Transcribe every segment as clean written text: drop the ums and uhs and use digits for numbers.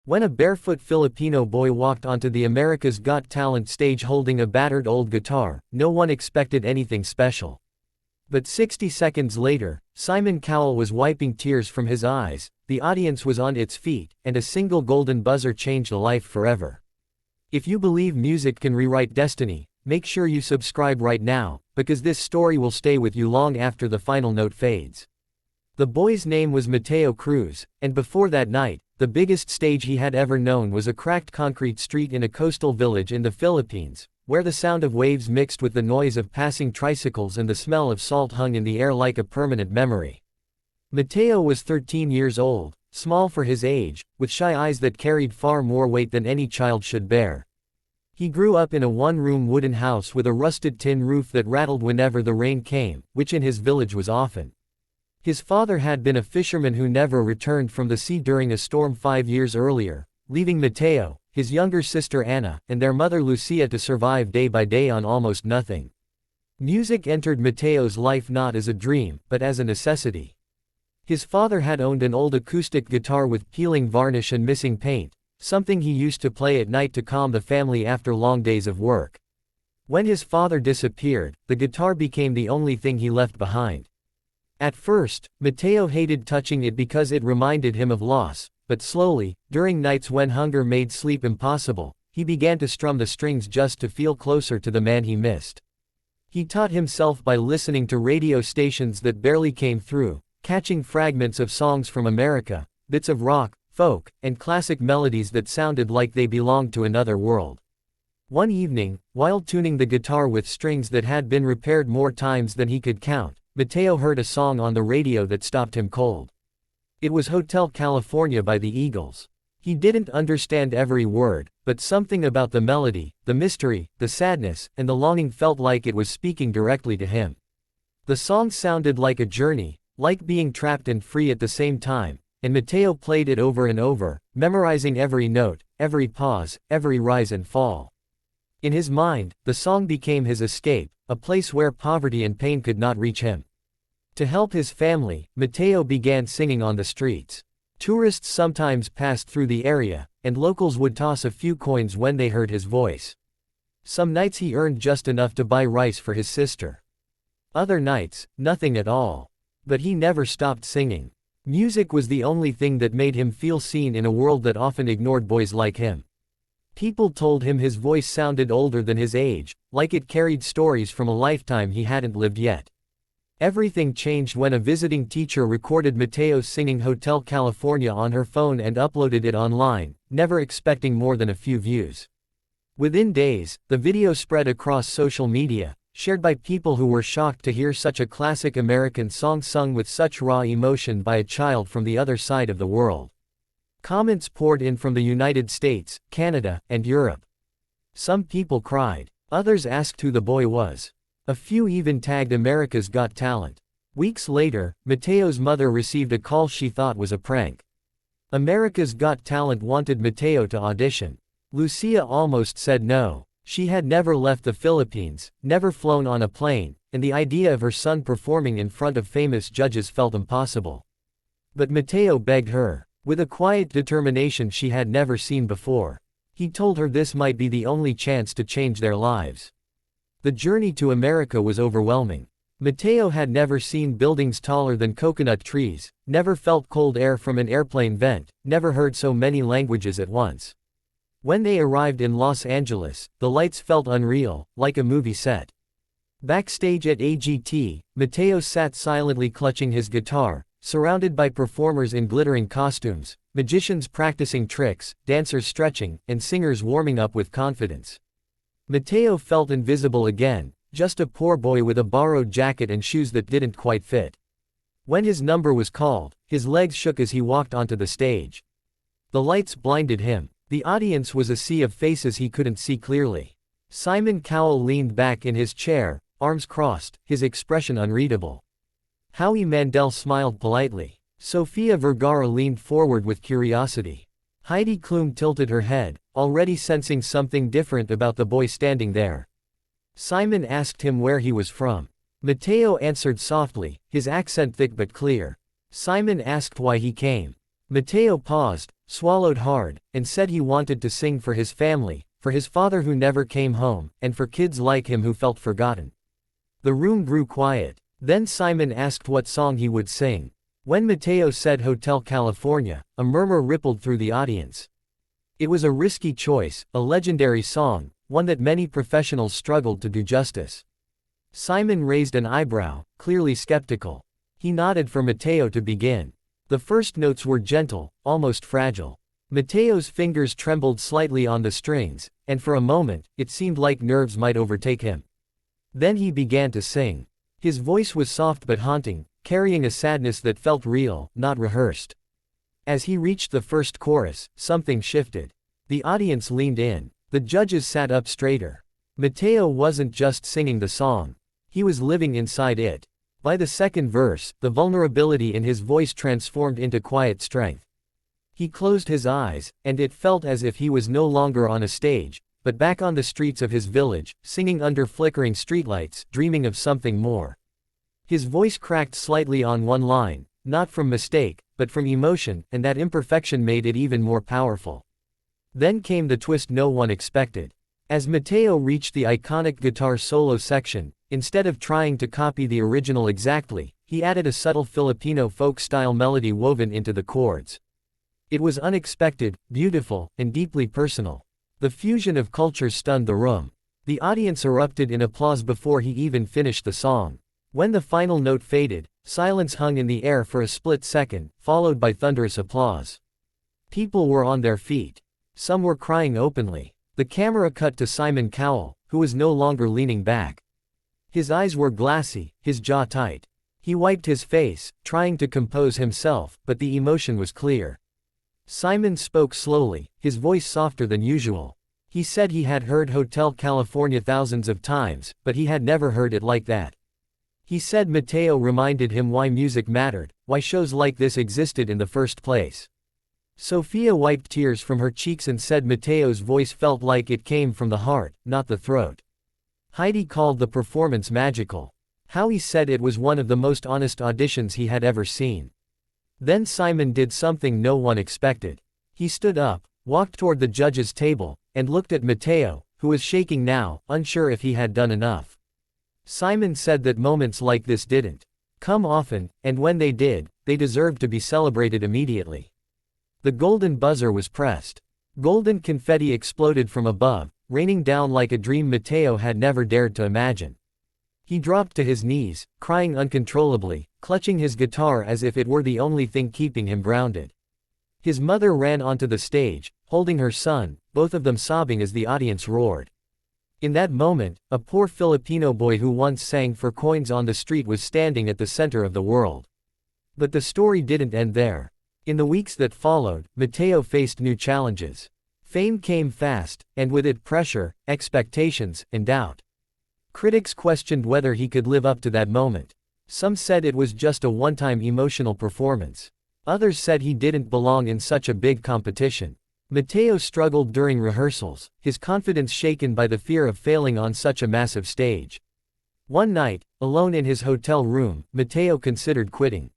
When a barefoot Filipino boy walked onto the America's Got Talent stage holding a battered old guitar, no one expected anything special. But 60 seconds later, Simon Cowell was wiping tears from his eyes, the audience was on its feet, and a single golden buzzer changed a life forever. If you believe music can rewrite destiny, make sure you subscribe right now, because this story will stay with you long after the final note fades. The boy's name was Mateo Cruz, and before that night, the biggest stage he had ever known was a cracked concrete street in a coastal village in the Philippines, where the sound of waves mixed with the noise of passing tricycles and the smell of salt hung in the air like a permanent memory. Mateo was 13 years old, small for his age, with shy eyes that carried far more weight than any child should bear. He grew up in a one-room wooden house with a rusted tin roof that rattled whenever the rain came, which in his village was often. His father had been a fisherman who never returned from the sea during a storm 5 years earlier, leaving Mateo, his younger sister Anna, and their mother Lucia to survive day by day on almost nothing. Music entered Mateo's life not as a dream, but as a necessity. His father had owned an old acoustic guitar with peeling varnish and missing paint, something he used to play at night to calm the family after long days of work. When his father disappeared, the guitar became the only thing he left behind. At first, Mateo hated touching it because it reminded him of loss, but slowly, during nights when hunger made sleep impossible, he began to strum the strings just to feel closer to the man he missed. He taught himself by listening to radio stations that barely came through, catching fragments of songs from America, bits of rock, folk, and classic melodies that sounded like they belonged to another world. One evening, while tuning the guitar with strings that had been repaired more times than he could count, Mateo heard a song on the radio that stopped him cold. It was Hotel California by the Eagles. He didn't understand every word, but something about the melody, the mystery, the sadness, and the longing felt like it was speaking directly to him. The song sounded like a journey, like being trapped and free at the same time, and Mateo played it over and over, memorizing every note, every pause, every rise and fall. In his mind, the song became his escape, a place where poverty and pain could not reach him. To help his family, Mateo began singing on the streets. Tourists sometimes passed through the area, and locals would toss a few coins when they heard his voice. Some nights he earned just enough to buy rice for his sister. Other nights, nothing at all. But he never stopped singing. Music was the only thing that made him feel seen in a world that often ignored boys like him. People told him his voice sounded older than his age, like it carried stories from a lifetime he hadn't lived yet. Everything changed when a visiting teacher recorded Mateo singing Hotel California on her phone and uploaded it online, never expecting more than a few views. Within days, the video spread across social media, shared by people who were shocked to hear such a classic American song sung with such raw emotion by a child from the other side of the world. Comments poured in from the United States, Canada, and Europe. Some people cried. Others asked who the boy was. A few even tagged America's Got Talent. Weeks later, Mateo's mother received a call she thought was a prank. America's Got Talent wanted Mateo to audition. Lucia almost said no. She had never left the Philippines, never flown on a plane, and the idea of her son performing in front of famous judges felt impossible. But Mateo begged her, with a quiet determination she had never seen before. He told her this might be the only chance to change their lives. The journey to America was overwhelming. Mateo had never seen buildings taller than coconut trees, never felt cold air from an airplane vent, never heard so many languages at once. When they arrived in Los Angeles, the lights felt unreal, like a movie set. Backstage at AGT, Mateo sat silently clutching his guitar, surrounded by performers in glittering costumes, magicians practicing tricks, dancers stretching, and singers warming up with confidence. Mateo felt invisible again, just a poor boy with a borrowed jacket and shoes that didn't quite fit. When his number was called, his legs shook as he walked onto the stage. The lights blinded him. The audience was a sea of faces he couldn't see clearly. Simon Cowell leaned back in his chair, arms crossed, his expression unreadable. Howie Mandel smiled politely. Sofia Vergara leaned forward with curiosity. Heidi Klum tilted her head, already sensing something different about the boy standing there. Simon asked him where he was from. Mateo answered softly, his accent thick but clear. Simon asked why he came. Mateo paused, swallowed hard, and said he wanted to sing for his family, for his father who never came home, and for kids like him who felt forgotten. The room grew quiet. Then Simon asked what song he would sing. When Mateo said Hotel California, a murmur rippled through the audience. It was a risky choice, a legendary song, one that many professionals struggled to do justice. Simon raised an eyebrow, clearly skeptical. He nodded for Mateo to begin. The first notes were gentle, almost fragile. Mateo's fingers trembled slightly on the strings, and for a moment, it seemed like nerves might overtake him. Then he began to sing. His voice was soft but haunting, carrying a sadness that felt real, not rehearsed. As he reached the first chorus, something shifted. The audience leaned in. The judges sat up straighter. Mateo wasn't just singing the song. He was living inside it. By the second verse, the vulnerability in his voice transformed into quiet strength. He closed his eyes, and it felt as if he was no longer on a stage, but back on the streets of his village, singing under flickering streetlights, dreaming of something more. His voice cracked slightly on one line, not from mistake, but from emotion, and that imperfection made it even more powerful. Then came the twist no one expected. As Mateo reached the iconic guitar solo section, instead of trying to copy the original exactly, he added a subtle Filipino folk-style melody woven into the chords. It was unexpected, beautiful, and deeply personal. The fusion of cultures stunned the room. The audience erupted in applause before he even finished the song. When the final note faded, silence hung in the air for a split second, followed by thunderous applause. People were on their feet. Some were crying openly. The camera cut to Simon Cowell, who was no longer leaning back. His eyes were glassy, his jaw tight. He wiped his face, trying to compose himself, but the emotion was clear. Simon spoke slowly, his voice softer than usual. He said he had heard Hotel California thousands of times, but he had never heard it like that. He said Mateo reminded him why music mattered, why shows like this existed in the first place. Sophia wiped tears from her cheeks and said Mateo's voice felt like it came from the heart, not the throat. Heidi called the performance magical. Howie said it was one of the most honest auditions he had ever seen. Then Simon did something no one expected. He stood up, walked toward the judges' table, and looked at Mateo, who was shaking now, unsure if he had done enough. Simon said that moments like this didn't come often, and when they did, they deserved to be celebrated immediately. The golden buzzer was pressed. Golden confetti exploded from above, raining down like a dream Mateo had never dared to imagine. He dropped to his knees, crying uncontrollably, clutching his guitar as if it were the only thing keeping him grounded. His mother ran onto the stage, holding her son, both of them sobbing as the audience roared. In that moment, a poor Filipino boy who once sang for coins on the street was standing at the center of the world. But the story didn't end there. In the weeks that followed, Mateo faced new challenges. Fame came fast, and with it pressure, expectations, and doubt. Critics questioned whether he could live up to that moment. Some said it was just a one-time emotional performance. Others said he didn't belong in such a big competition. Mateo struggled during rehearsals, his confidence shaken by the fear of failing on such a massive stage. One night, alone in his hotel room, Mateo considered quitting.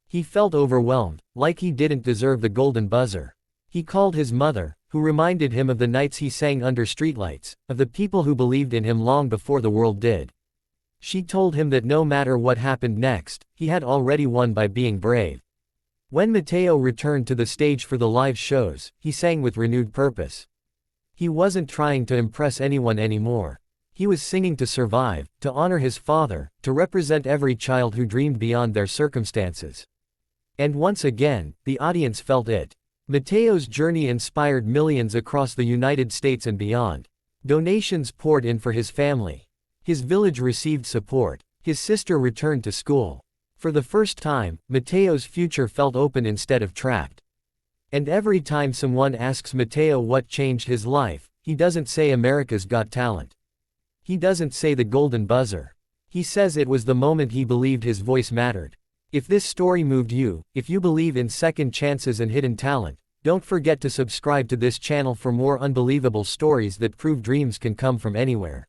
He felt overwhelmed, like he didn't deserve the golden buzzer. He called his mother, who reminded him of the nights he sang under streetlights, of the people who believed in him long before the world did. She told him that no matter what happened next, he had already won by being brave. When Mateo returned to the stage for the live shows, he sang with renewed purpose. He wasn't trying to impress anyone anymore. He was singing to survive, to honor his father, to represent every child who dreamed beyond their circumstances. And once again, the audience felt it. Mateo's journey inspired millions across the United States and beyond. Donations poured in for his family. His village received support. His sister returned to school. For the first time, Mateo's future felt open instead of trapped. And every time someone asks Mateo what changed his life, he doesn't say America's Got Talent. He doesn't say the golden buzzer. He says it was the moment he believed his voice mattered. If this story moved you, if you believe in second chances and hidden talent, don't forget to subscribe to this channel for more unbelievable stories that prove dreams can come from anywhere.